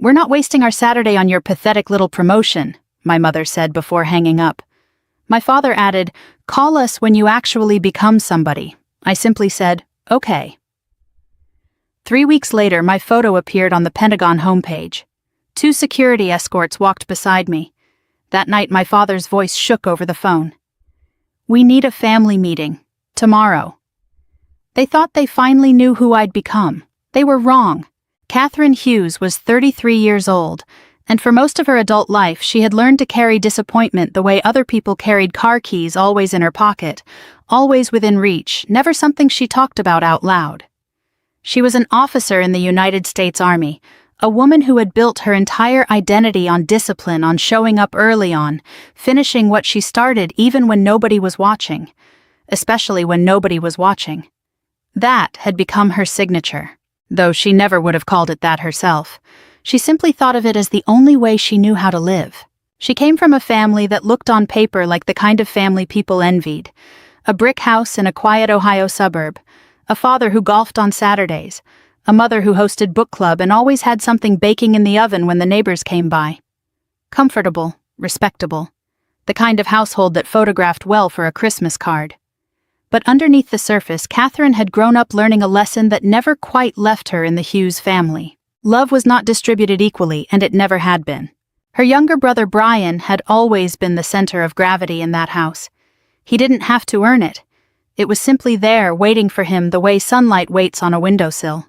"We're not wasting our Saturday on your pathetic little promotion," my mother said before hanging up. My father added, "Call us when you actually become somebody." I simply said, "Okay." 3 weeks later, my photo appeared on the Pentagon homepage. 2 security escorts walked beside me. That night, my father's voice shook over the phone. "We need a family meeting. Tomorrow." They thought they finally knew who I'd become. They were wrong. Catherine Hughes was 33 years old, and for most of her adult life she had learned to carry disappointment the way other people carried car keys, always in her pocket, always within reach, never something she talked about out loud. She was an officer in the United States Army, a woman who had built her entire identity on discipline, on showing up early, on finishing what she started even when nobody was watching, especially when nobody was watching. That had become her signature, though she never would have called it that herself. She simply thought of it as the only way she knew how to live. She came from a family that looked on paper like the kind of family people envied. A brick house in a quiet Ohio suburb, a father who golfed on Saturdays, a mother who hosted book club and always had something baking in the oven when the neighbors came by. Comfortable, respectable, the kind of household that photographed well for a Christmas card. But underneath the surface, Catherine had grown up learning a lesson that never quite left her in the Hughes family. Love was not distributed equally, and it never had been. Her younger brother Brian had always been the center of gravity in that house. He didn't have to earn it. It was simply there, waiting for him the way sunlight waits on a windowsill.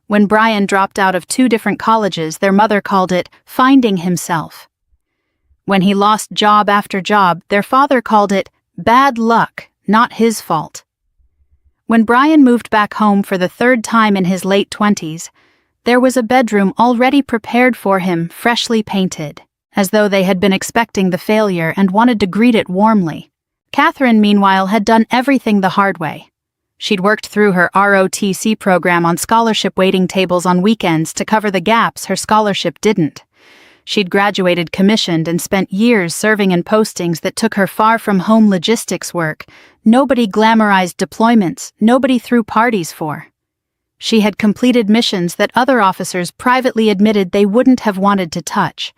When Brian dropped out of 2 different colleges, their mother called it finding himself. When he lost job after job, their father called it bad luck, not his fault. When Brian moved back home for the 3rd time in his late 20s, there was a bedroom already prepared for him, freshly painted, as though they had been expecting the failure and wanted to greet it warmly. Catherine, meanwhile, had done everything the hard way. She'd worked through her ROTC program on scholarship waiting tables on weekends to cover the gaps her scholarship didn't. She'd graduated commissioned and spent years serving in postings that took her far from home logistics work. Nobody glamorized deployments, nobody threw parties for. She had completed missions that other officers privately admitted they wouldn't have wanted to touch.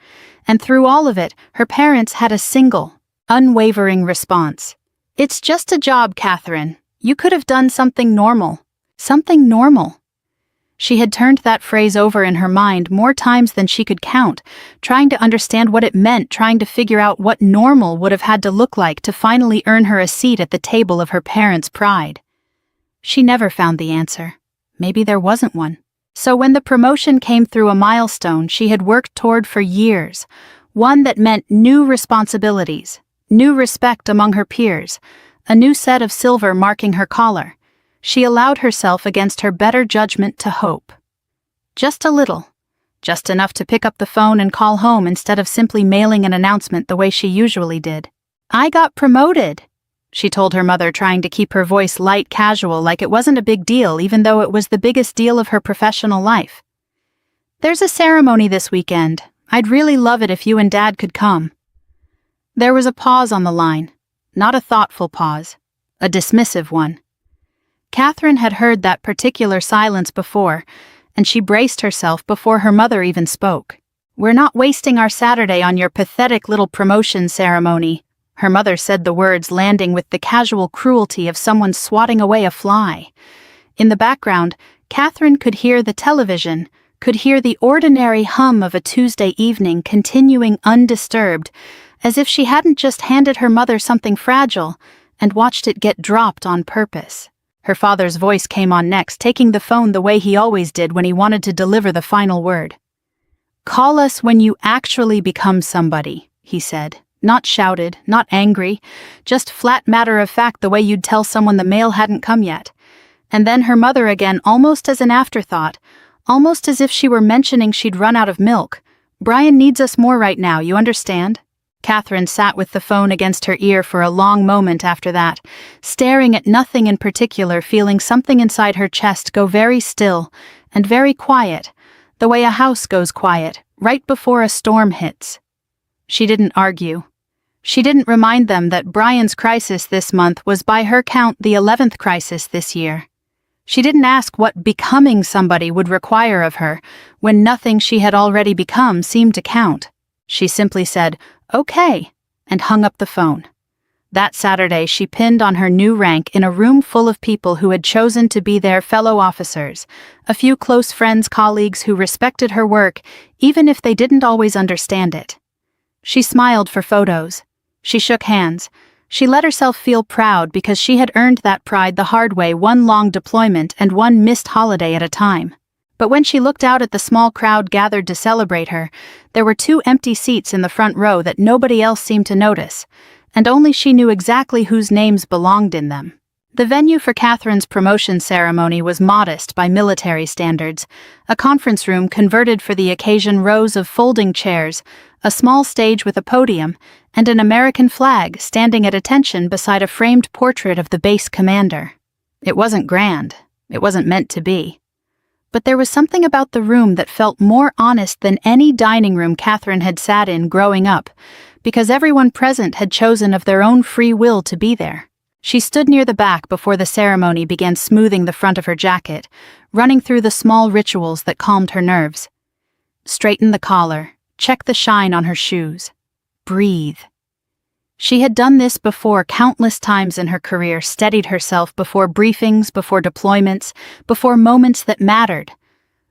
And through all of it, her parents had a single, unwavering response. "It's just a job, Catherine. You could have done something normal. Something normal." She had turned that phrase over in her mind more times than she could count, trying to understand what it meant, trying to figure out what normal would have had to look like to finally earn her a seat at the table of her parents' pride. She never found the answer. Maybe there wasn't one. So when the promotion came through a milestone she had worked toward for years, one that meant new responsibilities, new respect among her peers, a new set of silver marking her collar, she allowed herself against her better judgment to hope. Just a little. Just enough to pick up the phone and call home instead of simply mailing an announcement the way she usually did. "I got promoted," she told her mother, trying to keep her voice light, casual, like it wasn't a big deal, even though it was the biggest deal of her professional life. "There's a ceremony this weekend. I'd really love it if you and Dad could come." There was a pause on the line. Not a thoughtful pause. A dismissive one. Catherine had heard that particular silence before, and she braced herself before her mother even spoke. "We're not wasting our Saturday on your pathetic little promotion ceremony." Her mother said the words, landing with the casual cruelty of someone swatting away a fly. In the background, Catherine could hear the television, could hear the ordinary hum of a Tuesday evening continuing undisturbed, as if she hadn't just handed her mother something fragile and watched it get dropped on purpose. Her father's voice came on next, taking the phone the way he always did when he wanted to deliver the final word. "Call us when you actually become somebody," he said. Not shouted, not angry, just flat matter of fact, the way you'd tell someone the mail hadn't come yet. And then her mother again, almost as an afterthought, almost as if she were mentioning she'd run out of milk. "Brian needs us more right now, you understand?" Catherine sat with the phone against her ear for a long moment after that, staring at nothing in particular, feeling something inside her chest go very still and very quiet, the way a house goes quiet right before a storm hits. She didn't argue. She didn't remind them that Brian's crisis this month was by her count the 11th crisis this year. She didn't ask what becoming somebody would require of her, when nothing she had already become seemed to count. She simply said, "Okay," and hung up the phone. That Saturday, she pinned on her new rank in a room full of people who had chosen to be their fellow officers, a few close friends, colleagues who respected her work, even if they didn't always understand it. She smiled for photos. She shook hands. She let herself feel proud because she had earned that pride the hard way, one long deployment and one missed holiday at a time. But when she looked out at the small crowd gathered to celebrate her, there were 2 empty seats in the front row that nobody else seemed to notice, and only she knew exactly whose names belonged in them. The venue for Catherine's promotion ceremony was modest by military standards, a conference room converted for the occasion, rows of folding chairs, a small stage with a podium, and an American flag standing at attention beside a framed portrait of the base commander. It wasn't grand. It wasn't meant to be. But there was something about the room that felt more honest than any dining room Catherine had sat in growing up, because everyone present had chosen of their own free will to be there. She stood near the back before the ceremony began, smoothing the front of her jacket, running through the small rituals that calmed her nerves. Straighten the collar, check the shine on her shoes. Breathe. She had done this before countless times in her career, steadied herself before briefings, before deployments, before moments that mattered.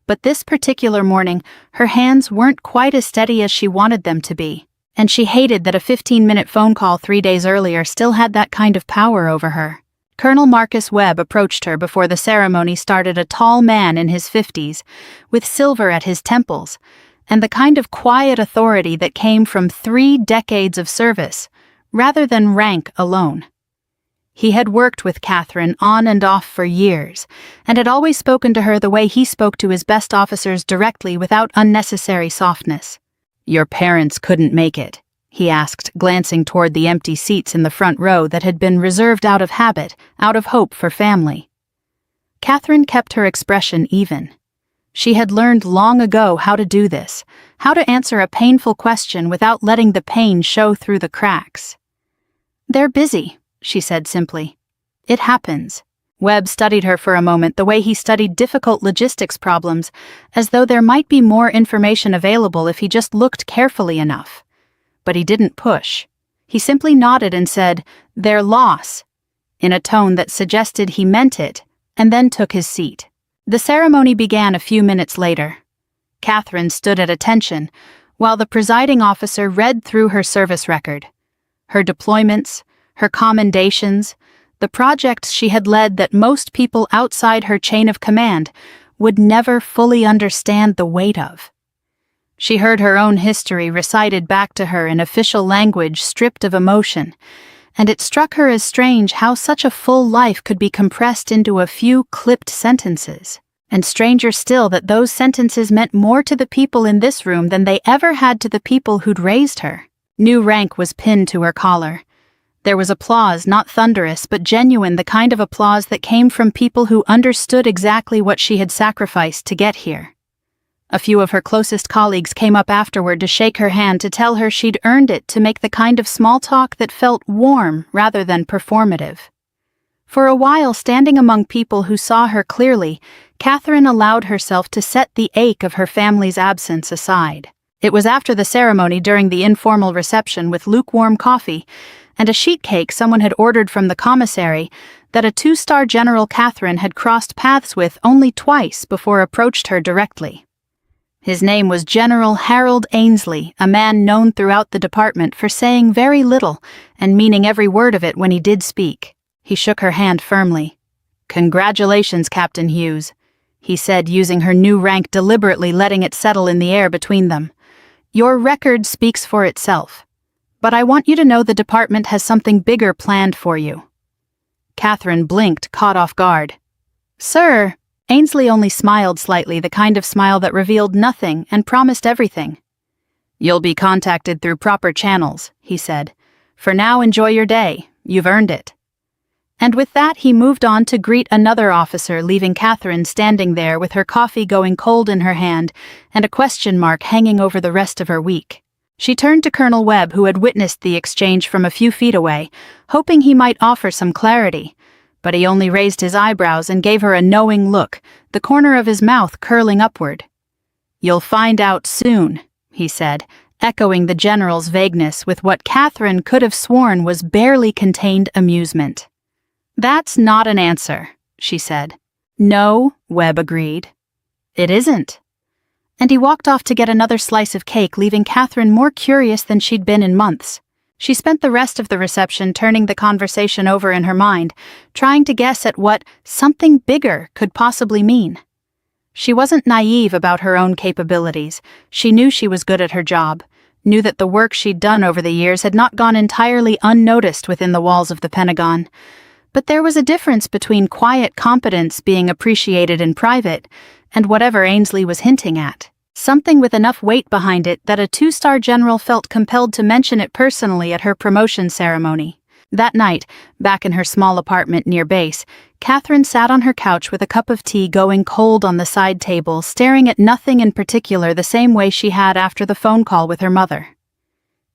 But this particular morning, her hands weren't quite as steady as she wanted them to be, and she hated that a 15-minute phone call 3 days earlier still had that kind of power over her. Colonel Marcus Webb approached her before the ceremony started, a tall man in his 50s, with silver at his temples, and the kind of quiet authority that came from 3 decades of service, rather than rank alone. He had worked with Catherine on and off for years, and had always spoken to her the way he spoke to his best officers, directly, without unnecessary softness. "Your parents couldn't make it?" he asked, glancing toward the empty seats in the front row that had been reserved out of habit, out of hope for family. Catherine kept her expression even. She had learned long ago how to do this, how to answer a painful question without letting the pain show through the cracks. "They're busy," she said simply. "It happens." Webb studied her for a moment the way he studied difficult logistics problems, as though there might be more information available if he just looked carefully enough. But he didn't push. He simply nodded and said, "Their loss," in a tone that suggested he meant it, and then took his seat. The ceremony began a few minutes later. Catherine stood at attention, while the presiding officer read through her service record. Her deployments, her commendations, the projects she had led that most people outside her chain of command would never fully understand the weight of. She heard her own history recited back to her in official language stripped of emotion, and it struck her as strange how such a full life could be compressed into a few clipped sentences. And stranger still that those sentences meant more to the people in this room than they ever had to the people who'd raised her. New rank was pinned to her collar. There was applause, not thunderous, but genuine, the kind of applause that came from people who understood exactly what she had sacrificed to get here. A few of her closest colleagues came up afterward to shake her hand, to tell her she'd earned it, to make the kind of small talk that felt warm rather than performative. For a while, standing among people who saw her clearly, Catherine allowed herself to set the ache of her family's absence aside. It was after the ceremony, during the informal reception with lukewarm coffee and a sheet cake someone had ordered from the commissary, that a 2-star General Catherine had crossed paths with only twice before approached her directly. His name was General Harold Ainsley, a man known throughout the department for saying very little and meaning every word of it when he did speak. He shook her hand firmly. "Congratulations, Captain Hughes," he said, using her new rank deliberately, letting it settle in the air between them. "Your record speaks for itself. But I want you to know the department has something bigger planned for you." Catherine blinked, caught off guard. "Sir," Ainsley only smiled slightly, the kind of smile that revealed nothing and promised everything. "You'll be contacted through proper channels," he said. "For now, enjoy your day. You've earned it." And with that, he moved on to greet another officer, leaving Catherine standing there with her coffee going cold in her hand and a question mark hanging over the rest of her week. She turned to Colonel Webb, who had witnessed the exchange from a few feet away, hoping he might offer some clarity, But he only raised his eyebrows and gave her a knowing look, the corner of his mouth curling upward. "You'll find out soon," he said, echoing the general's vagueness with what Catherine could have sworn was barely contained amusement. "That's not an answer," she said. "No," Webb agreed. "It isn't." And he walked off to get another slice of cake, leaving Catherine more curious than she'd been in months. She spent the rest of the reception turning the conversation over in her mind, trying to guess at what something bigger could possibly mean. She wasn't naive about her own capabilities. She knew she was good at her job, knew that the work she'd done over the years had not gone entirely unnoticed within the walls of the Pentagon. But there was a difference between quiet competence being appreciated in private and whatever Ainsley was hinting at. Something with enough weight behind it that a two-star general felt compelled to mention it personally at her promotion ceremony. That night, back in her small apartment near base, Catherine sat on her couch with a cup of tea going cold on the side table, staring at nothing in particular the same way she had after the phone call with her mother.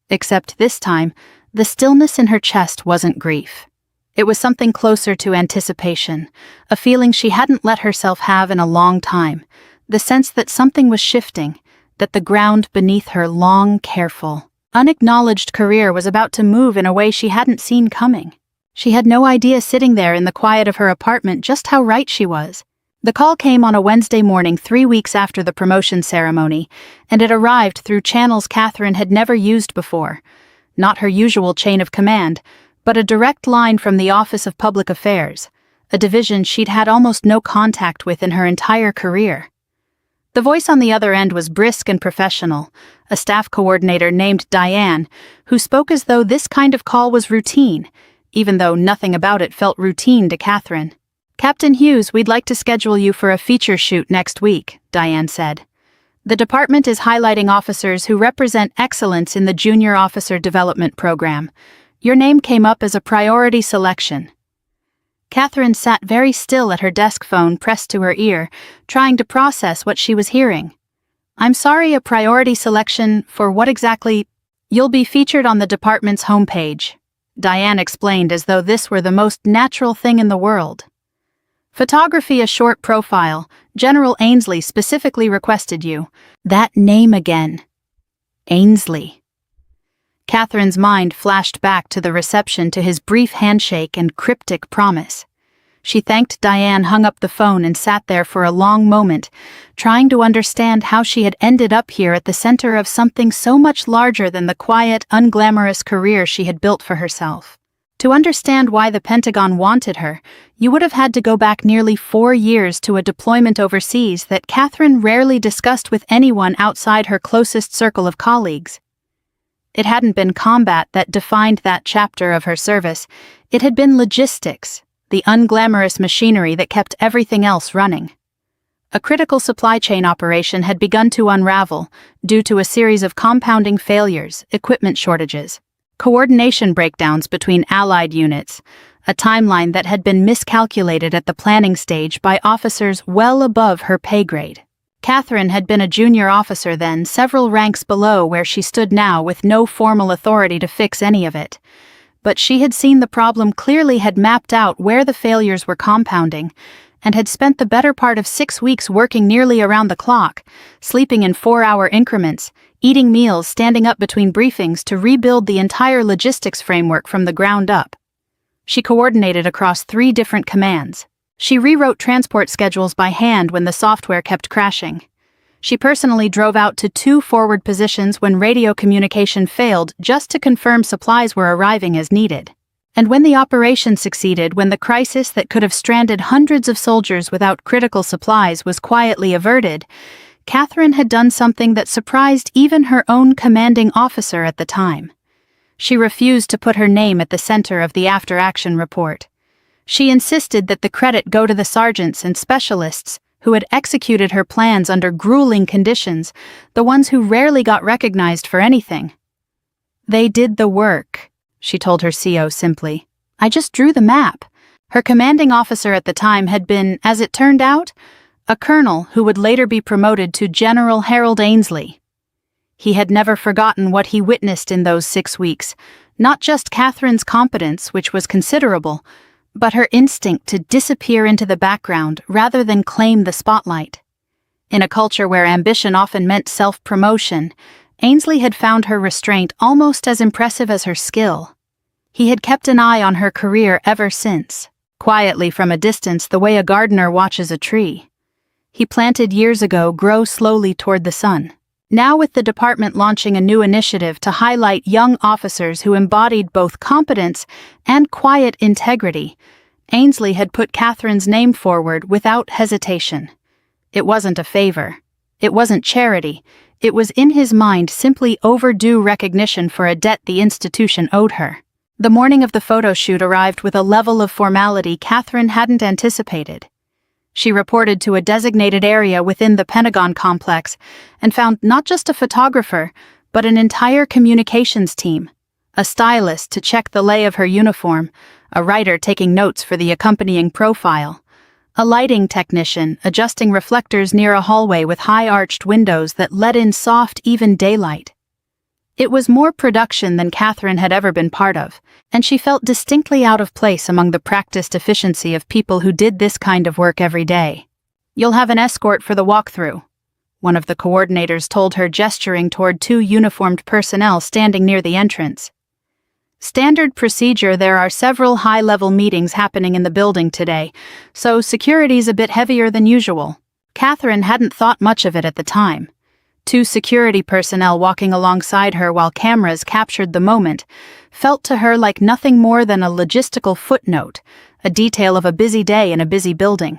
Except this time, the stillness in her chest wasn't grief. It was something closer to anticipation, a feeling she hadn't let herself have in a long time. The sense that something was shifting, that the ground beneath her long, careful, unacknowledged career was about to move in a way she hadn't seen coming. She had no idea sitting there in the quiet of her apartment just how right she was. The call came on a Wednesday morning 3 weeks after the promotion ceremony, and it arrived through channels Catherine had never used before. Not her usual chain of command, but a direct line from the Office of Public Affairs, a division she'd had almost no contact with in her entire career. The voice on the other end was brisk and professional, a staff coordinator named Diane, who spoke as though this kind of call was routine, even though nothing about it felt routine to Catherine. "Captain Hughes, we'd like to schedule you for a feature shoot next week," Diane said. "The department is highlighting officers who represent excellence in the Junior Officer Development Program. Your name came up as a priority selection." Catherine sat very still at her desk phone pressed to her ear, trying to process what she was hearing. "I'm sorry, a priority selection for what exactly?" "You'll be featured on the department's homepage," Diane explained as though this were the most natural thing in the world. "Photography a short profile. General Ainsley specifically requested you." That name again. Ainsley. Catherine's mind flashed back to the reception, to his brief handshake and cryptic promise. She thanked Diane, hung up the phone, and sat there for a long moment, trying to understand how she had ended up here at the center of something so much larger than the quiet, unglamorous career she had built for herself. To understand why the Pentagon wanted her, you would have had to go back nearly 4 years to a deployment overseas that Catherine rarely discussed with anyone outside her closest circle of colleagues. It hadn't been combat that defined that chapter of her service. It had been logistics, the unglamorous machinery that kept everything else running. A critical supply chain operation had begun to unravel due to a series of compounding failures, equipment shortages, coordination breakdowns between allied units, a timeline that had been miscalculated at the planning stage by officers well above her pay grade. Catherine had been a junior officer then, several ranks below where she stood now, with no formal authority to fix any of it. But she had seen the problem clearly, had mapped out where the failures were compounding, and had spent the better part of 6 weeks working nearly around the clock, sleeping in 4-hour increments, eating meals, standing up between briefings to rebuild the entire logistics framework from the ground up. She coordinated across 3 different commands. She rewrote transport schedules by hand when the software kept crashing. She personally drove out to 2 forward positions when radio communication failed just to confirm supplies were arriving as needed. And when the operation succeeded, when the crisis that could have stranded hundreds of soldiers without critical supplies was quietly averted, Catherine had done something that surprised even her own commanding officer at the time. She refused to put her name at the center of the after-action report. She insisted that the credit go to the sergeants and specialists who had executed her plans under grueling conditions, the ones who rarely got recognized for anything. "They did the work," she told her CO simply. "I just drew the map." Her commanding officer at the time had been, as it turned out, a colonel who would later be promoted to General Harold Ainsley. He had never forgotten what he witnessed in those 6 weeks, not just Catherine's competence, which was considerable, but her instinct to disappear into the background rather than claim the spotlight. In a culture where ambition often meant self-promotion, Ainsley had found her restraint almost as impressive as her skill. He had kept an eye on her career ever since, quietly from a distance the way a gardener watches a tree he planted years ago grow slowly toward the sun. Now, with the department launching a new initiative to highlight young officers who embodied both competence and quiet integrity, Ainsley had put Catherine's name forward without hesitation. It wasn't a favor. It wasn't charity. It was in his mind simply overdue recognition for a debt the institution owed her. The morning of the photo shoot arrived with a level of formality Catherine hadn't anticipated. She reported to a designated area within the Pentagon complex and found not just a photographer, but an entire communications team, a stylist to check the lay of her uniform, a writer taking notes for the accompanying profile, a lighting technician adjusting reflectors near a hallway with high-arched windows that let in soft, even daylight. It was more production than Catherine had ever been part of, and she felt distinctly out of place among the practiced efficiency of people who did this kind of work every day. "You'll have an escort for the walkthrough," one of the coordinators told her, gesturing toward two uniformed personnel standing near the entrance. "Standard procedure, there are several high-level meetings happening in the building today, so security's a bit heavier than usual." Catherine hadn't thought much of it at the time. Two security personnel walking alongside her while cameras captured the moment felt to her like nothing more than a logistical footnote, a detail of a busy day in a busy building.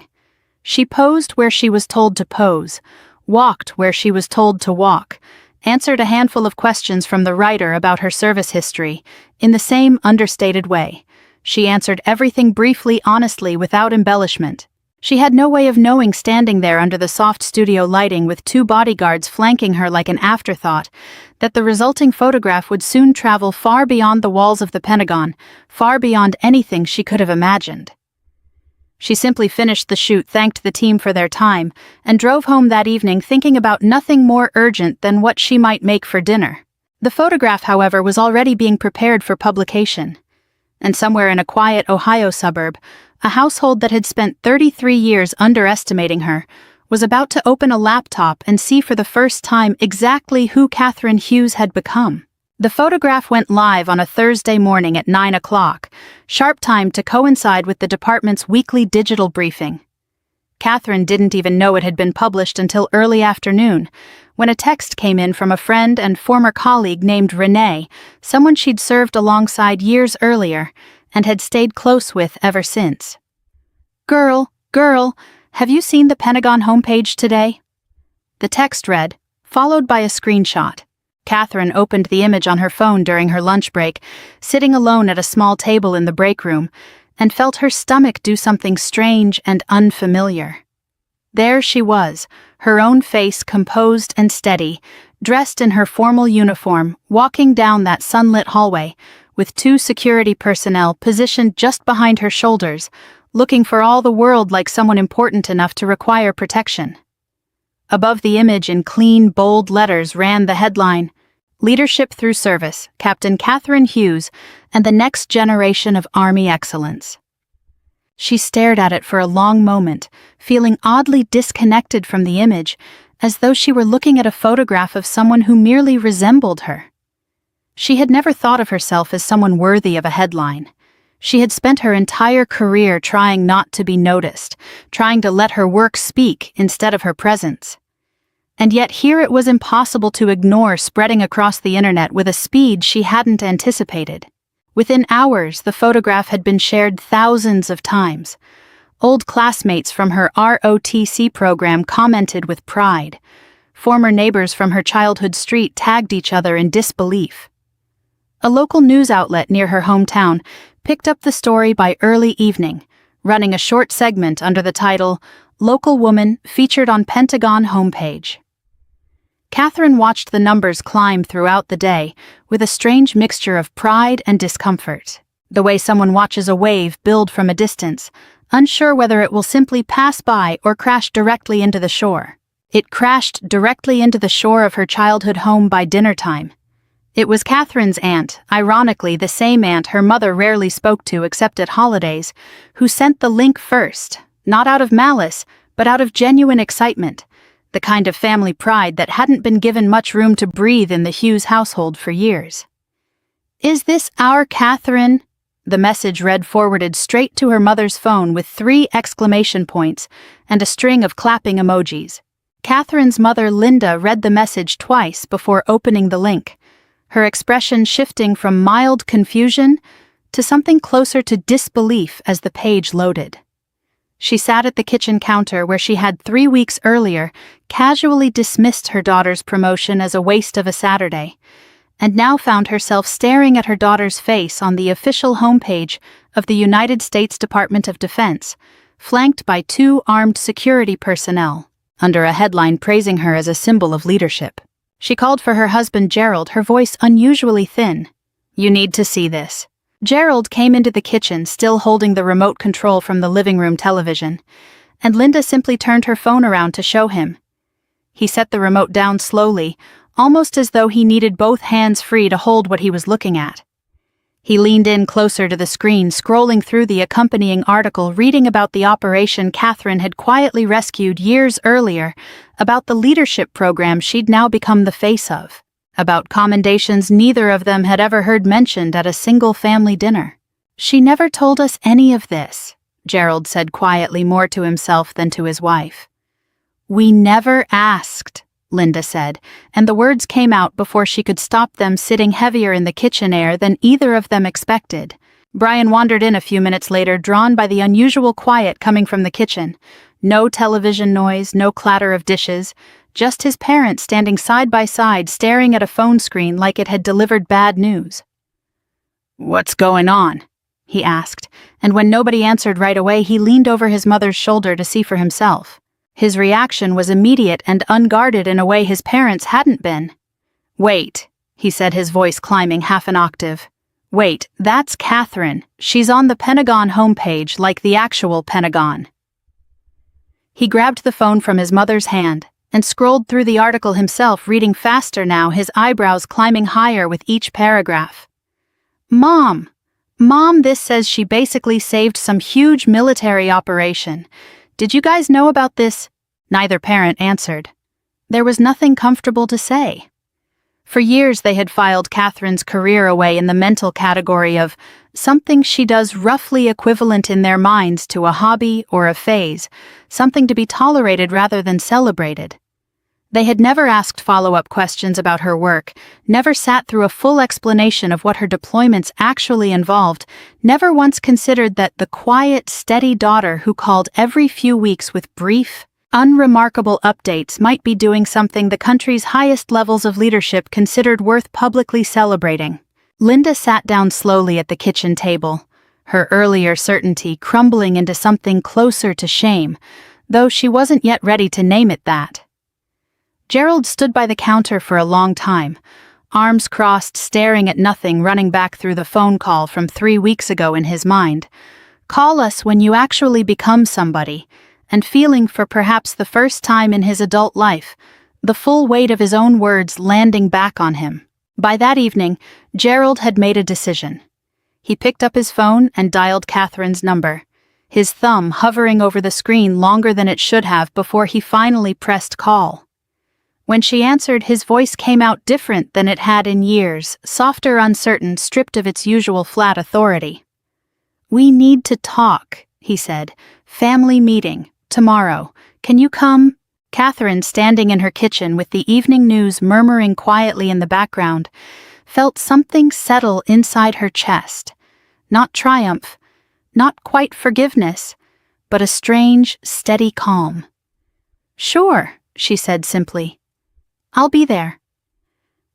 She posed where she was told to pose, walked where she was told to walk, answered a handful of questions from the writer about her service history in the same understated way. She answered everything briefly, honestly, without embellishment. She had no way of knowing, standing there under the soft studio lighting with two bodyguards flanking her like an afterthought, that the resulting photograph would soon travel far beyond the walls of the Pentagon, far beyond anything she could have imagined. She simply finished the shoot, thanked the team for their time, and drove home that evening thinking about nothing more urgent than what she might make for dinner. The photograph, however, was already being prepared for publication. And somewhere in a quiet Ohio suburb, a household that had spent 33 years underestimating her was about to open a laptop and see for the first time exactly who Catherine Hughes had become. The photograph went live on a Thursday morning at 9 o'clock, sharp time to coincide with the department's weekly digital briefing. Catherine didn't even know it had been published until early afternoon, when a text came in from a friend and former colleague named Renee, someone she'd served alongside years earlier and had stayed close with ever since. Girl, have you seen the Pentagon homepage today?" The text read, followed by a screenshot. Catherine opened the image on her phone during her lunch break, sitting alone at a small table in the break room, and felt her stomach do something strange and unfamiliar. There she was, her own face composed and steady, dressed in her formal uniform, walking down that sunlit hallway, with two security personnel positioned just behind her shoulders, looking for all the world like someone important enough to require protection. Above the image in clean, bold letters ran the headline, "Leadership Through Service, Captain Catherine Hughes and the Next Generation of Army Excellence." She stared at it for a long moment, feeling oddly disconnected from the image, as though she were looking at a photograph of someone who merely resembled her. She had never thought of herself as someone worthy of a headline. She had spent her entire career trying not to be noticed, trying to let her work speak instead of her presence. And yet here it was impossible to ignore, spreading across the internet with a speed she hadn't anticipated. Within hours, the photograph had been shared thousands of times. Old classmates from her ROTC program commented with pride. Former neighbors from her childhood street tagged each other in disbelief. A local news outlet near her hometown picked up the story by early evening, running a short segment under the title, "Local Woman Featured on Pentagon Homepage." Catherine watched the numbers climb throughout the day with a strange mixture of pride and discomfort, the way someone watches a wave build from a distance, unsure whether it will simply pass by or crash directly into the shore. It crashed directly into the shore of her childhood home by dinner time. It was Catherine's aunt, ironically the same aunt her mother rarely spoke to except at holidays, who sent the link first, not out of malice, but out of genuine excitement, the kind of family pride that hadn't been given much room to breathe in the Hughes household for years. "Is this our Catherine?" The message read forwarded straight to her mother's phone with 3 exclamation points and a string of clapping emojis. Catherine's mother, Linda, read the message twice before opening the link, her expression shifting from mild confusion to something closer to disbelief as the page loaded. She sat at the kitchen counter where she had 3 weeks earlier casually dismissed her daughter's promotion as a waste of a Saturday, and now found herself staring at her daughter's face on the official homepage of the United States Department of Defense, flanked by 2 armed security personnel, under a headline praising her as a symbol of leadership. She called for her husband Gerald, her voice unusually thin. "You need to see this." Gerald came into the kitchen, still holding the remote control from the living room television, and Linda simply turned her phone around to show him. He set the remote down slowly, almost as though he needed both hands free to hold what he was looking at. He leaned in closer to the screen, scrolling through the accompanying article, reading about the operation Catherine had quietly rescued years earlier, about the leadership program she'd now become the face of, about commendations neither of them had ever heard mentioned at a single family dinner. "She never told us any of this," Gerald said quietly, more to himself than to his wife. "We never asked," Linda said, and the words came out before she could stop them, sitting heavier in the kitchen air than either of them expected. Brian wandered in a few minutes later, drawn by the unusual quiet coming from the kitchen. No television noise, no clatter of dishes, just his parents standing side by side staring at a phone screen like it had delivered bad news. "What's going on?" he asked, and when nobody answered right away, he leaned over his mother's shoulder to see for himself. His reaction was immediate and unguarded in a way his parents hadn't been. "Wait," he said, his voice climbing half an octave. "Wait, that's Catherine. She's on the Pentagon homepage, like the actual Pentagon." He grabbed the phone from his mother's hand and scrolled through the article himself, reading faster now, his eyebrows climbing higher with each paragraph. Mom, this says she basically saved some huge military operation. Did you guys know about this?" Neither parent answered. There was nothing comfortable to say. For years they had filed Catherine's career away in the mental category of something she does roughly equivalent in their minds to a hobby or a phase, something to be tolerated rather than celebrated. They had never asked follow-up questions about her work, never sat through a full explanation of what her deployments actually involved, never once considered that the quiet, steady daughter who called every few weeks with brief, unremarkable updates might be doing something the country's highest levels of leadership considered worth publicly celebrating. Linda sat down slowly at the kitchen table, her earlier certainty crumbling into something closer to shame, though she wasn't yet ready to name it that. Gerald stood by the counter for a long time, arms crossed, staring at nothing, running back through the phone call from 3 weeks ago in his mind. "Call us when you actually become somebody," and feeling for perhaps the first time in his adult life, the full weight of his own words landing back on him. By that evening, Gerald had made a decision. He picked up his phone and dialed Catherine's number, his thumb hovering over the screen longer than it should have before he finally pressed call. When she answered, his voice came out different than it had in years, softer, uncertain, stripped of its usual flat authority. "We need to talk," he said. "Family meeting, tomorrow. Can you come?" Catherine, standing in her kitchen with the evening news murmuring quietly in the background, felt something settle inside her chest. Not triumph, not quite forgiveness, but a strange, steady calm. "Sure," she said simply. "I'll be there."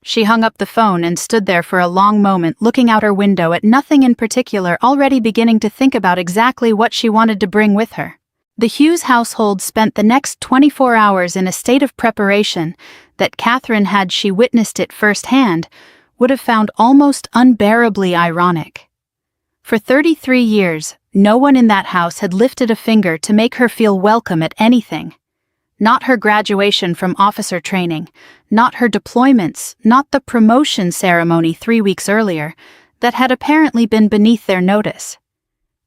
She hung up the phone and stood there for a long moment, looking out her window at nothing in particular, already beginning to think about exactly what she wanted to bring with her. The Hughes household spent the next 24 hours in a state of preparation that Catherine, had she witnessed it firsthand, would have found almost unbearably ironic. For 33 years, no one in that house had lifted a finger to make her feel welcome at anything. Not her graduation from officer training, not her deployments, not the promotion ceremony 3 weeks earlier, that had apparently been beneath their notice.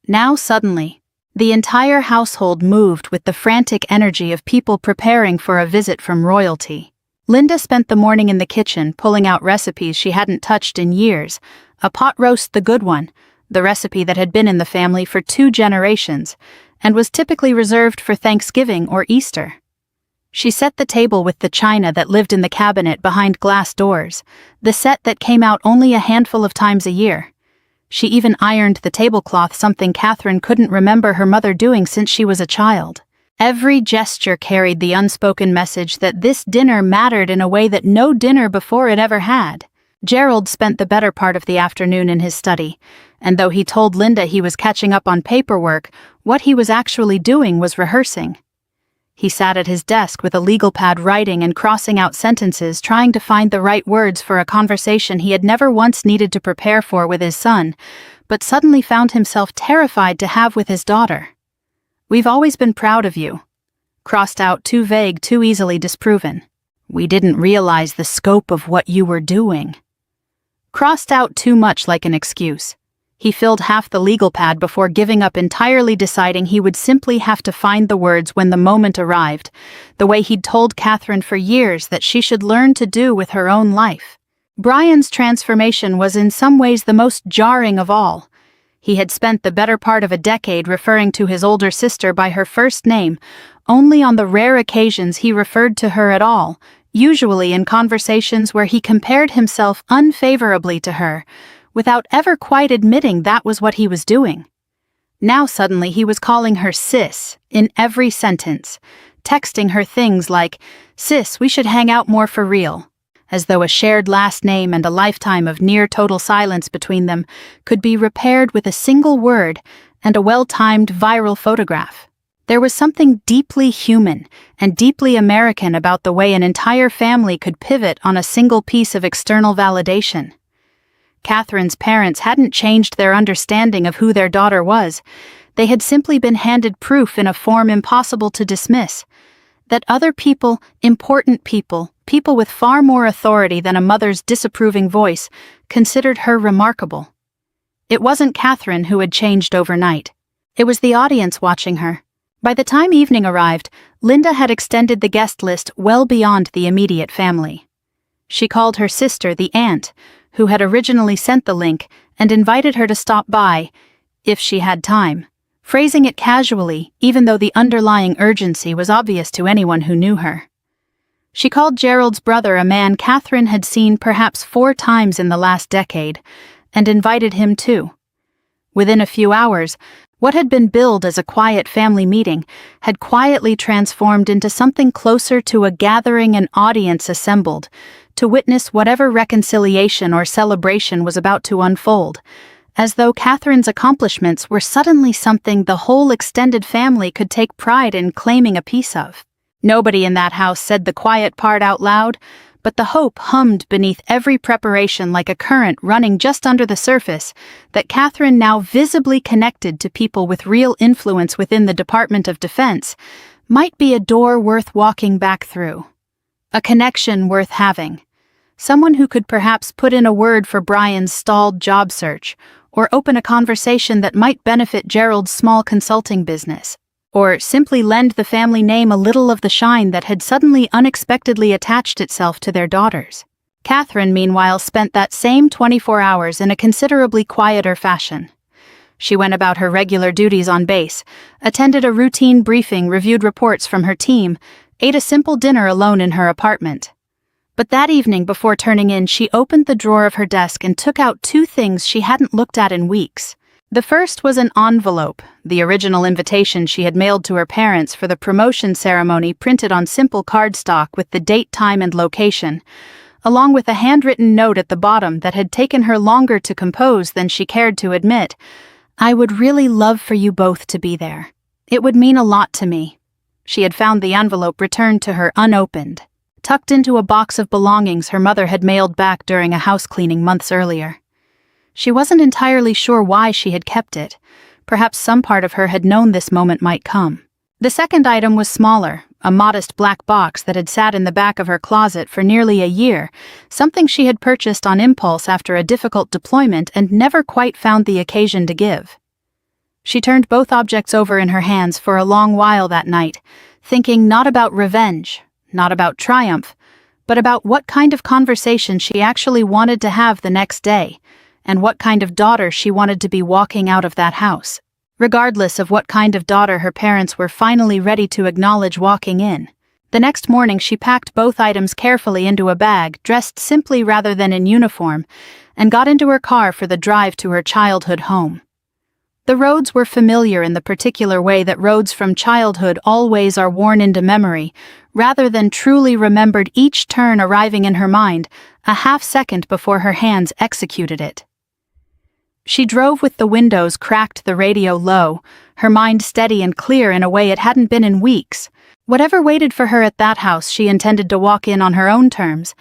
Now suddenly, the entire household moved with the frantic energy of people preparing for a visit from royalty. Linda spent the morning in the kitchen pulling out recipes she hadn't touched in years, a pot roast the good one, the recipe that had been in the family for 2 generations, and was typically reserved for Thanksgiving or Easter. She set the table with the china that lived in the cabinet behind glass doors, the set that came out only a handful of times a year. She even ironed the tablecloth, something Catherine couldn't remember her mother doing since she was a child. Every gesture carried the unspoken message that this dinner mattered in a way that no dinner before it ever had. Gerald spent the better part of the afternoon in his study, and though he told Linda he was catching up on paperwork, what he was actually doing was rehearsing. He sat at his desk with a legal pad writing and crossing out sentences, trying to find the right words for a conversation he had never once needed to prepare for with his son, but suddenly found himself terrified to have with his daughter. "We've always been proud of you." Crossed out, too vague, too easily disproven. "We didn't realize the scope of what you were doing." Crossed out too much like an excuse. He filled half the legal pad before giving up entirely, deciding he would simply have to find the words when the moment arrived, the way he'd told Catherine for years that she should learn to do with her own life. Brian's transformation was in some ways the most jarring of all. He had spent the better part of a decade referring to his older sister by her first name. Only on the rare occasions he referred to her at all, usually in conversations where he compared himself unfavorably to her, without ever quite admitting that was what he was doing. Now suddenly he was calling her sis in every sentence, texting her things like, "Sis, we should hang out more for real," as though a shared last name and a lifetime of near-total silence between them could be repaired with a single word and a well-timed viral photograph. There was something deeply human and deeply American about the way an entire family could pivot on a single piece of external validation. Catherine's parents hadn't changed their understanding of who their daughter was. They had simply been handed proof in a form impossible to dismiss, that other people, important people, people with far more authority than a mother's disapproving voice, considered her remarkable. It wasn't Catherine who had changed overnight. It was the audience watching her. By the time evening arrived, Linda had extended the guest list well beyond the immediate family. She called her sister the aunt, who had originally sent the link, and invited her to stop by, if she had time, phrasing it casually, even though the underlying urgency was obvious to anyone who knew her. She called Gerald's brother, a man Catherine had seen perhaps 4 times in the last decade, and invited him too. Within a few hours, what had been billed as a quiet family meeting had quietly transformed into something closer to a gathering, an audience assembled to witness whatever reconciliation or celebration was about to unfold, as though Catherine's accomplishments were suddenly something the whole extended family could take pride in claiming a piece of. Nobody in that house said the quiet part out loud, but the hope hummed beneath every preparation like a current running just under the surface that Catherine, now visibly connected to people with real influence within the Department of Defense, might be a door worth walking back through. A connection worth having. Someone who could perhaps put in a word for Brian's stalled job search, or open a conversation that might benefit Gerald's small consulting business, or simply lend the family name a little of the shine that had suddenly unexpectedly attached itself to their daughters. Catherine, meanwhile, spent that same 24 hours in a considerably quieter fashion. She went about her regular duties on base, attended a routine briefing, reviewed reports from her team, ate a simple dinner alone in her apartment. But that evening, before turning in, she opened the drawer of her desk and took out 2 things she hadn't looked at in weeks. The first was an envelope, the original invitation she had mailed to her parents for the promotion ceremony, printed on simple cardstock with the date, time, and location, along with a handwritten note at the bottom that had taken her longer to compose than she cared to admit. "I would really love for you both to be there. It would mean a lot to me." She had found the envelope returned to her unopened, tucked into a box of belongings her mother had mailed back during a house cleaning months earlier. She wasn't entirely sure why she had kept it. Perhaps some part of her had known this moment might come. The second item was smaller, a modest black box that had sat in the back of her closet for nearly a year, something she had purchased on impulse after a difficult deployment and never quite found the occasion to give. She turned both objects over in her hands for a long while that night, thinking not about revenge, not about triumph, but about what kind of conversation she actually wanted to have the next day, and what kind of daughter she wanted to be walking out of that house, regardless of what kind of daughter her parents were finally ready to acknowledge walking in. The next morning she packed both items carefully into a bag, dressed simply rather than in uniform, and got into her car for the drive to her childhood home. The roads were familiar in the particular way that roads from childhood always are worn into memory, rather than truly remembered, each turn arriving in her mind a half-second before her hands executed it. She drove with the windows cracked, the radio low, her mind steady and clear in a way it hadn't been in weeks. Whatever waited for her at that house, she intended to walk in on her own terms,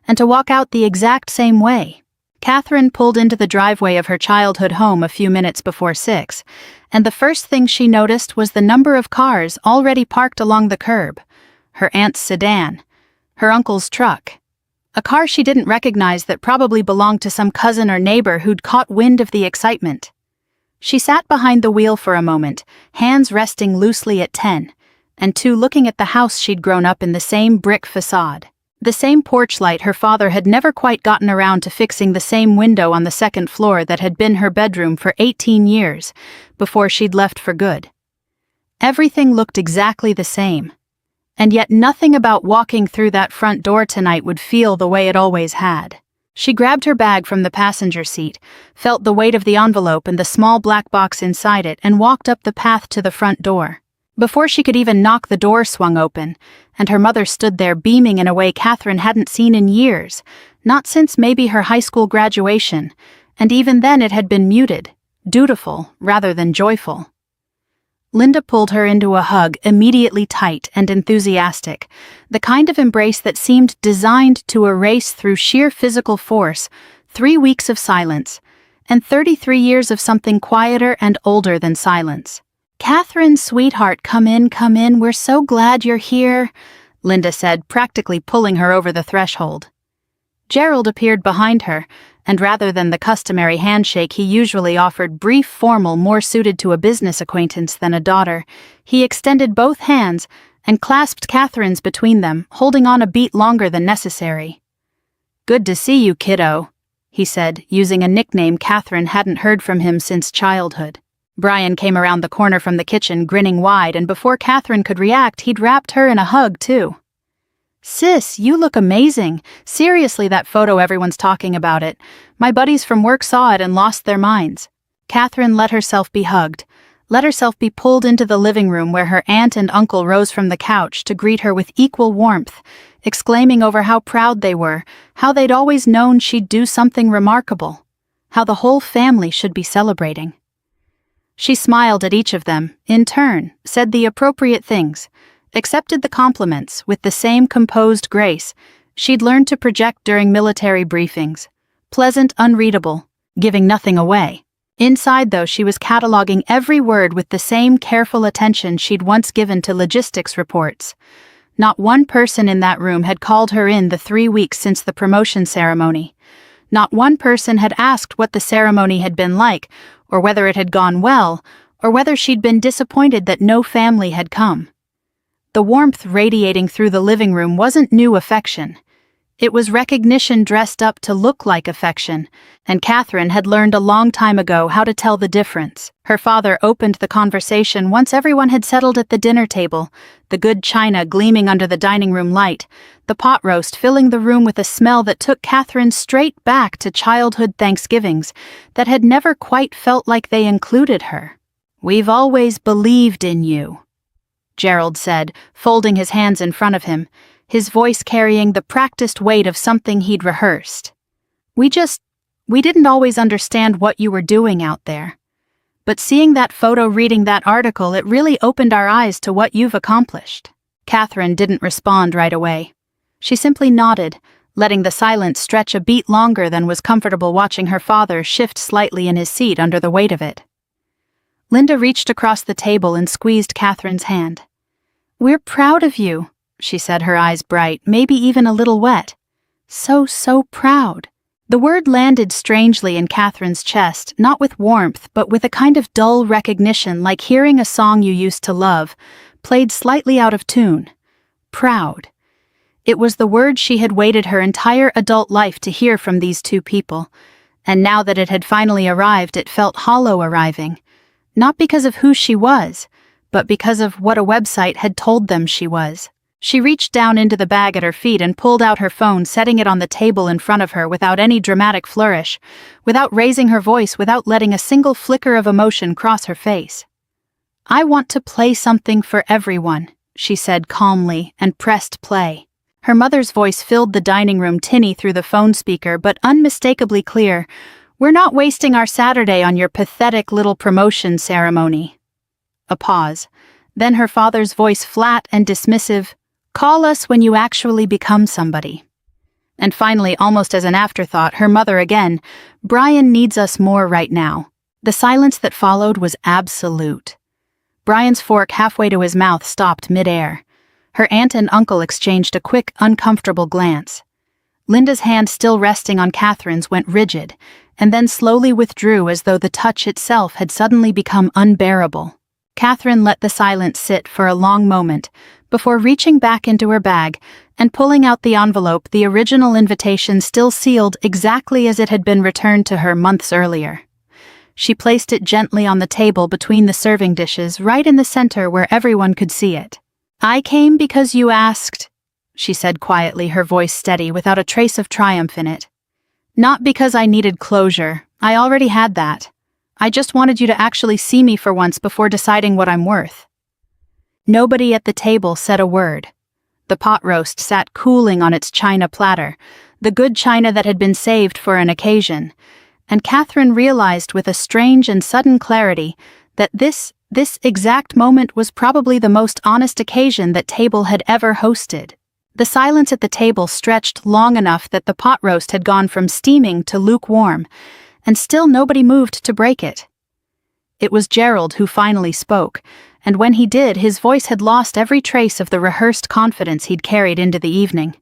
and to walk out the exact same way. Catherine pulled into the driveway of her childhood home a few minutes before 6, and the first thing she noticed was the number of cars already parked along the curb. Her aunt's sedan, her uncle's truck, a car she didn't recognize that probably belonged to some cousin or neighbor who'd caught wind of the excitement. She sat behind the wheel for a moment, hands resting loosely at 10, and 2 looking at the house she'd grown up in, the same brick facade. The same porch light her father had never quite gotten around to fixing, the same window on the second floor that had been her bedroom for 18 years before she'd left for good. Everything looked exactly the same, and yet nothing about walking through that front door tonight would feel the way it always had. She grabbed her bag from the passenger seat, felt the weight of the envelope and the small black box inside it, and walked up the path to the front door. Before she could even knock, the door swung open, and her mother stood there beaming in a way Catherine hadn't seen in years, not since maybe her high school graduation, and even then it had been muted, dutiful rather than joyful. Linda pulled her into a hug, immediately tight and enthusiastic, the kind of embrace that seemed designed to erase through sheer physical force 3 weeks of silence, and 33 years of something quieter and older than silence. "Catherine, sweetheart, come in, we're so glad you're here," Linda said, practically pulling her over the threshold. Gerald appeared behind her, and rather than the customary handshake he usually offered, brief, formal, more suited to a business acquaintance than a daughter, he extended both hands and clasped Catherine's between them, holding on a beat longer than necessary. "Good to see you, kiddo," he said, using a nickname Catherine hadn't heard from him since childhood. Brian came around the corner from the kitchen, grinning wide, and before Catherine could react, he'd wrapped her in a hug, too. "Sis, you look amazing. Seriously, that photo, everyone's talking about it. My buddies from work saw it and lost their minds." Catherine let herself be hugged, let herself be pulled into the living room where her aunt and uncle rose from the couch to greet her with equal warmth, exclaiming over how proud they were, how they'd always known she'd do something remarkable, how the whole family should be celebrating. She smiled at each of them, in turn, said the appropriate things, accepted the compliments with the same composed grace she'd learned to project during military briefings, pleasant, unreadable, giving nothing away. Inside, though, she was cataloging every word with the same careful attention she'd once given to logistics reports. Not one person in that room had called her in the 3 weeks since the promotion ceremony. Not one person had asked what the ceremony had been like, or whether it had gone well, or whether she'd been disappointed that no family had come. The warmth radiating through the living room wasn't new affection. It was recognition dressed up to look like affection, and Catherine had learned a long time ago how to tell the difference. Her father opened the conversation once everyone had settled at the dinner table, the good china gleaming under the dining room light, the pot roast filling the room with a smell that took Catherine straight back to childhood Thanksgivings that had never quite felt like they included her. "We've always believed in you," Gerald said, folding his hands in front of him, his voice carrying the practiced weight of something he'd rehearsed. We didn't always understand what you were doing out there. But seeing that photo, reading that article, it really opened our eyes to what you've accomplished." Catherine didn't respond right away. She simply nodded, letting the silence stretch a beat longer than was comfortable, watching her father shift slightly in his seat under the weight of it. Linda reached across the table and squeezed Catherine's hand. "We're proud of you," she said, her eyes bright, maybe even a little wet. So proud." The word landed strangely in Catherine's chest, not with warmth, but with a kind of dull recognition, like hearing a song you used to love, played slightly out of tune. Proud. It was the word she had waited her entire adult life to hear from these two people, and now that it had finally arrived, it felt hollow arriving. Not because of who she was, but because of what a website had told them she was. She reached down into the bag at her feet and pulled out her phone, setting it on the table in front of her without any dramatic flourish, without raising her voice, without letting a single flicker of emotion cross her face. "I want to play something for everyone," she said calmly, and pressed play. Her mother's voice filled the dining room, tinny through the phone speaker, but unmistakably clear. "We're not wasting our Saturday on your pathetic little promotion ceremony." A pause. Then her father's voice, flat and dismissive, "Call us when you actually become somebody." And finally, almost as an afterthought, her mother again, "Brian needs us more right now." The silence that followed was absolute. Brian's fork halfway to his mouth stopped mid-air. Her aunt and uncle exchanged a quick, uncomfortable glance. Linda's hand, still resting on Catherine's, went rigid, and then slowly withdrew as though the touch itself had suddenly become unbearable. Catherine let the silence sit for a long moment, before reaching back into her bag and pulling out the envelope, the original invitation still sealed exactly as it had been returned to her months earlier. She placed it gently on the table between the serving dishes, right in the center where everyone could see it. "I came because you asked," she said quietly, her voice steady, without a trace of triumph in it. "Not because I needed closure. I already had that. I just wanted you to actually see me for once before deciding what I'm worth." Nobody at the table said a word. The pot roast sat cooling on its china platter, the good china that had been saved for an occasion, and Catherine realized with a strange and sudden clarity that this exact moment was probably the most honest occasion that table had ever hosted. The silence at the table stretched long enough that the pot roast had gone from steaming to lukewarm, and still nobody moved to break it. It was Gerald who finally spoke, and when he did, his voice had lost every trace of the rehearsed confidence he'd carried into the evening.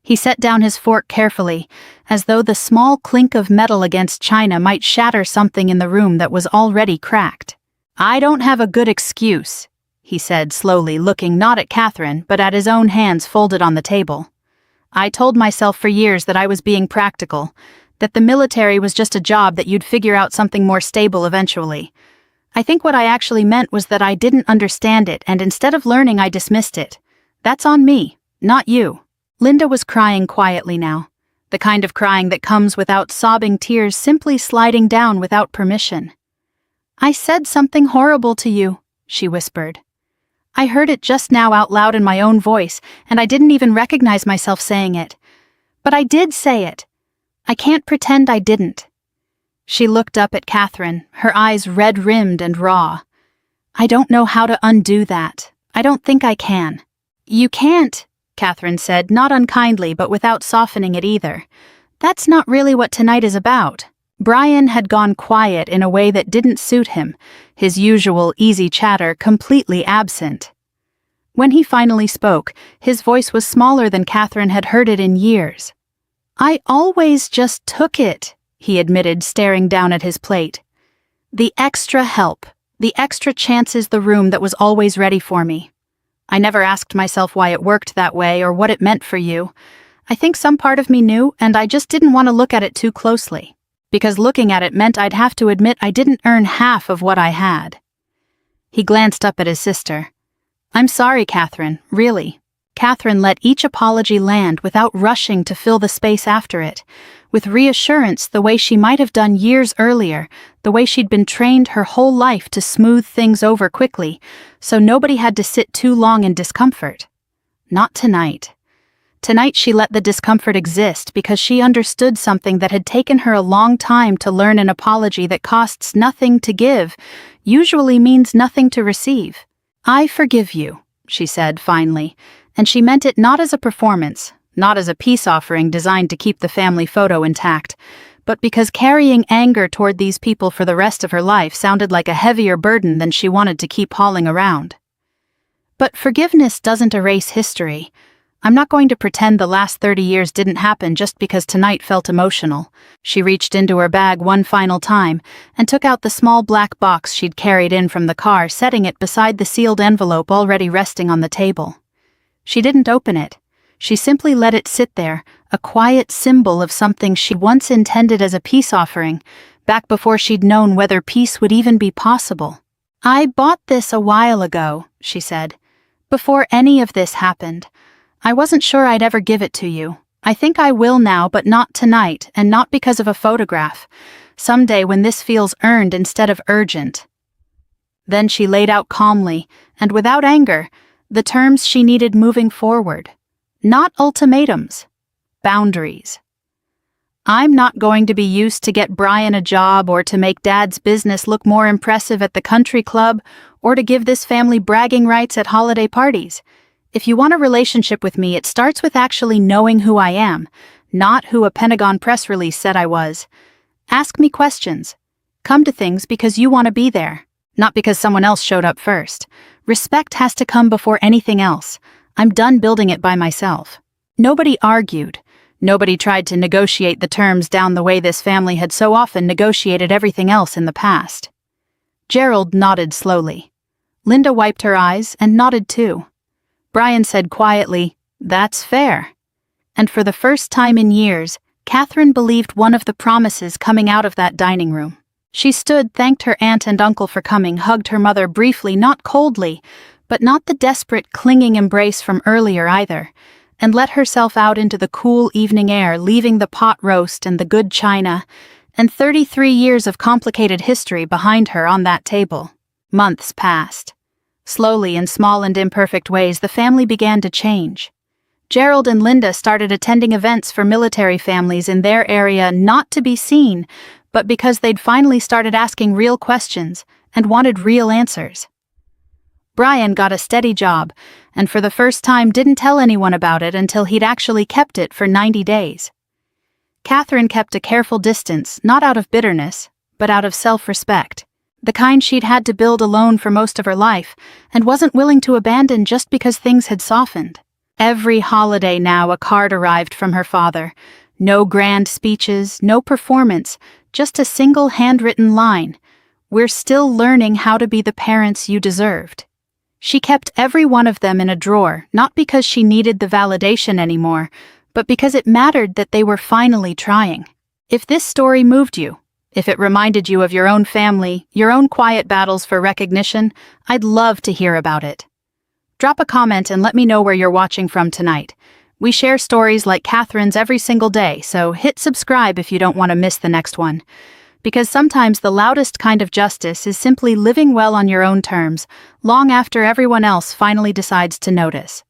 He set down his fork carefully, as though the small clink of metal against china might shatter something in the room that was already cracked. "I don't have a good excuse," he said slowly, looking not at Catherine, but at his own hands folded on the table. "I told myself for years that I was being practical, that the military was just a job that you'd figure out something more stable eventually. I think what I actually meant was that I didn't understand it, and instead of learning, I dismissed it. That's on me, not you." Linda was crying quietly now, the kind of crying that comes without sobbing tears simply sliding down without permission. "I said something horrible to you," she whispered. "I heard it just now out loud in my own voice, and I didn't even recognize myself saying it. But I did say it. I can't pretend I didn't." She looked up at Catherine, her eyes red-rimmed and raw. "I don't know how to undo that. I don't think I can." "You can't," Catherine said, not unkindly but without softening it either. "That's not really what tonight is about." Brian had gone quiet in a way that didn't suit him, his usual easy chatter completely absent. When he finally spoke, his voice was smaller than Catherine had heard it in years. "I always just took it," he admitted, staring down at his plate. "The extra help, the extra chances, the room that was always ready for me. I never asked myself why it worked that way or what it meant for you. I think some part of me knew, and I just didn't want to look at it too closely, because looking at it meant I'd have to admit I didn't earn half of what I had." He glanced up at his sister. "I'm sorry, Catherine, really." Catherine let each apology land without rushing to fill the space after it, with reassurance the way she might have done years earlier, the way she'd been trained her whole life to smooth things over quickly, so nobody had to sit too long in discomfort. Not tonight. Tonight she let the discomfort exist because she understood something that had taken her a long time to learn. An apology that costs nothing to give usually means nothing to receive. "I forgive you," she said finally, and she meant it not as a performance, not as a peace offering designed to keep the family photo intact, but because carrying anger toward these people for the rest of her life sounded like a heavier burden than she wanted to keep hauling around. But forgiveness doesn't erase history. I'm not going to pretend the last 30 years didn't happen just because tonight felt emotional. She reached into her bag one final time and took out the small black box she'd carried in from the car, setting it beside the sealed envelope already resting on the table. She didn't open it. She simply let it sit there, a quiet symbol of something she once intended as a peace offering, back before she'd known whether peace would even be possible. "I bought this a while ago," she said, "before any of this happened. I wasn't sure I'd ever give it to you. I think I will now, but not tonight, and not because of a photograph. Someday when this feels earned instead of urgent." Then she laid out calmly, and without anger, the terms she needed moving forward. Not ultimatums. Boundaries. "I'm not going to be used to get Brian a job or to make Dad's business look more impressive at the country club or to give this family bragging rights at holiday parties. If you want a relationship with me, it starts with actually knowing who I am, not who a Pentagon press release said I was. Ask me questions. Come to things because you want to be there, not because someone else showed up first. Respect has to come before anything else. I'm done building it by myself." Nobody argued. Nobody tried to negotiate the terms down the way this family had so often negotiated everything else in the past. Gerald nodded slowly. Linda wiped her eyes and nodded too. Brian said quietly, "That's fair." And for the first time in years, Catherine believed one of the promises coming out of that dining room. She stood, thanked her aunt and uncle for coming, hugged her mother briefly, not coldly, but not the desperate, clinging embrace from earlier either, and let herself out into the cool evening air, leaving the pot roast and the good china, and 33 years of complicated history behind her on that table. Months passed. Slowly, in small and imperfect ways, the family began to change. Gerald and Linda started attending events for military families in their area, not to be seen, but because they'd finally started asking real questions and wanted real answers. Brian got a steady job, and for the first time didn't tell anyone about it until he'd actually kept it for 90 days. Catherine kept a careful distance, not out of bitterness, but out of self-respect. The kind she'd had to build alone for most of her life, and wasn't willing to abandon just because things had softened. Every holiday now a card arrived from her father. No grand speeches, no performance, just a single handwritten line. "We're still learning how to be the parents you deserved." She kept every one of them in a drawer, not because she needed the validation anymore, but because it mattered that they were finally trying. If this story moved you, if it reminded you of your own family, your own quiet battles for recognition, I'd love to hear about it. Drop a comment and let me know where you're watching from tonight. We share stories like Catherine's every single day, so hit subscribe if you don't want to miss the next one. Because sometimes the loudest kind of justice is simply living well on your own terms, long after everyone else finally decides to notice.